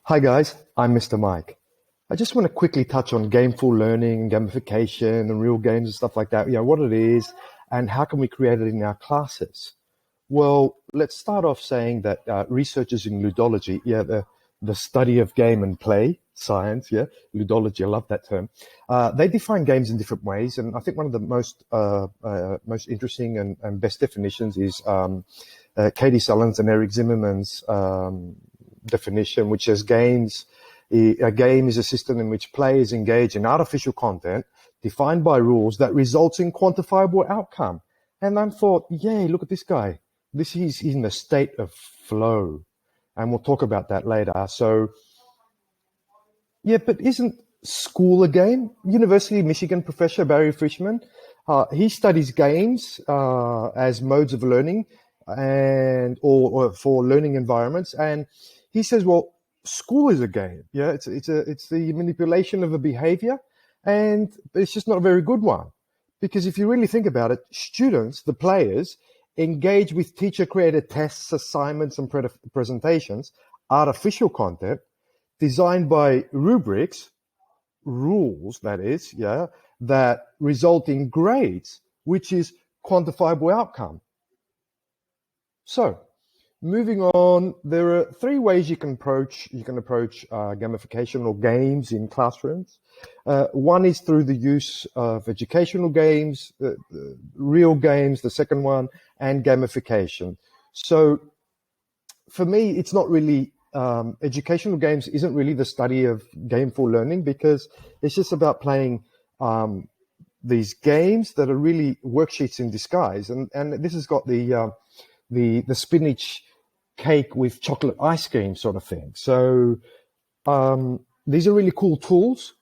Hi guys, I'm Mr. Mike. I just want to quickly touch on gameful learning, gamification, and real games and stuff like that. What it is and how can we create it in our classes? Well, let's start off saying that researchers in ludology, the study of game and play science, ludology, I love that term. They define games in different ways, and I think one of the most interesting and best definitions is Katie Sullivan's and Eric Zimmerman's definition, which says a game is a system in which players engage in artificial content defined by rules that results in quantifiable outcome. And I thought, yay, look at this guy. He's in a state of flow. And we'll talk about that later. So, but isn't school a game? University of Michigan professor Barry Frischman, he studies games as modes of learning or for learning environments. And he says, well, school is a game. It's the manipulation of a behavior, and it's just not a very good one. Because if you really think about it, students, the players, engage with teacher-created tests, assignments, and presentations, artificial content, designed by rubrics, rules, that is, that result in grades, which is quantifiable outcome. So, moving on, there are three ways you can approach gamification or games in classrooms. One is through the use of educational games, real games, the second one, and gamification. So for me, it's not really, educational games isn't really the study of gameful learning, because it's just about playing these games that are really worksheets in disguise. And this has got the spinach cake with chocolate ice cream sort of thing. So these are really cool tools,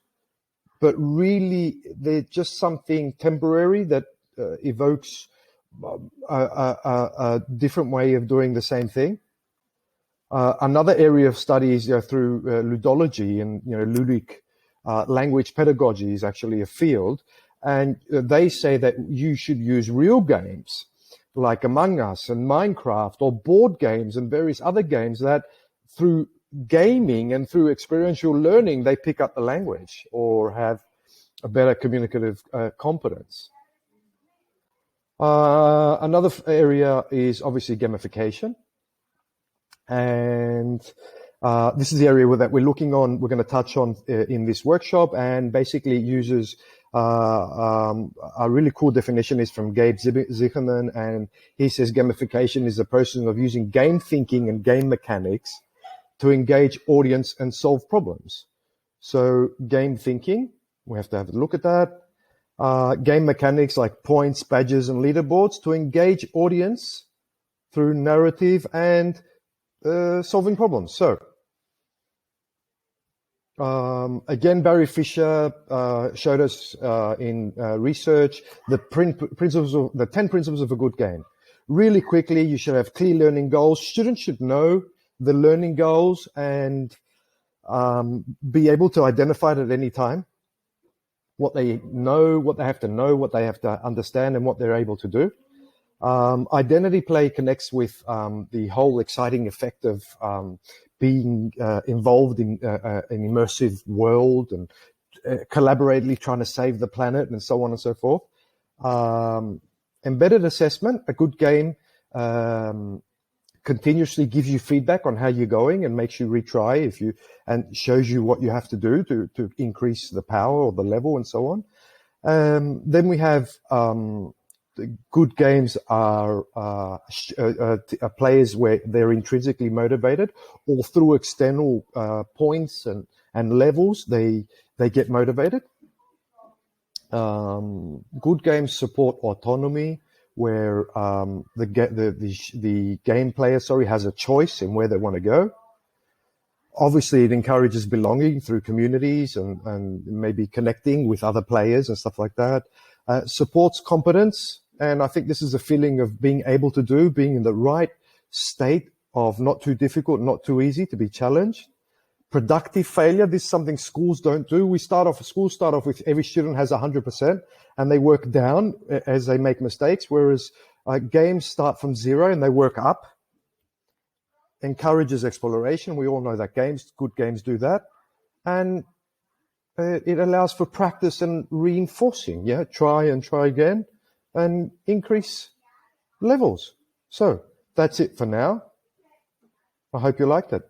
but really they're just something temporary that evokes a different way of doing the same thing. Another area of study is through ludology, and ludic language pedagogy is actually a field, and they say that you should use real games like Among Us and Minecraft, or board games and various other games that through gaming and through experiential learning, they pick up the language or have a better communicative competence. Another area is obviously gamification. And this is the area that we're going to touch on in this workshop, and basically uses a really cool definition is from Gabe Zicherman, and he says gamification is the process of using game thinking and game mechanics to engage audience and solve problems. So game thinking, we have to have a look at that. Game mechanics like points, badges, and leaderboards to engage audience through narrative and solving problems. So again, Barry Fisher showed us in research the 10 principles of a good game. Really quickly, you should have clear learning goals. Students should know the learning goals and be able to identify it at any time. What they know, what they have to understand, and what they're able to do. Identity play connects with the whole exciting effect of being involved in an immersive world and collaboratively trying to save the planet and so on and so forth. Embedded assessment, a good game continuously gives you feedback on how you're going and makes you retry and shows you what you have to do to increase the power or the level and so on. Then we have good games are players where they're intrinsically motivated, or through external points and levels they get motivated. Good games support autonomy, where the game player has a choice in where they want to go. Obviously, it encourages belonging through communities and maybe connecting with other players and stuff like that. Supports competence. And I think this is a feeling of being able to being in the right state of not too difficult, not too easy, to be challenged. Productive failure. This is something schools don't do. Schools start off with every student has 100%, and they work down as they make mistakes, whereas games start from zero and they work up. encourages exploration. We all know that good games do that. And it allows for practice and reinforcing. Yeah, try and try again and increase levels. So that's it for now. I hope you liked it.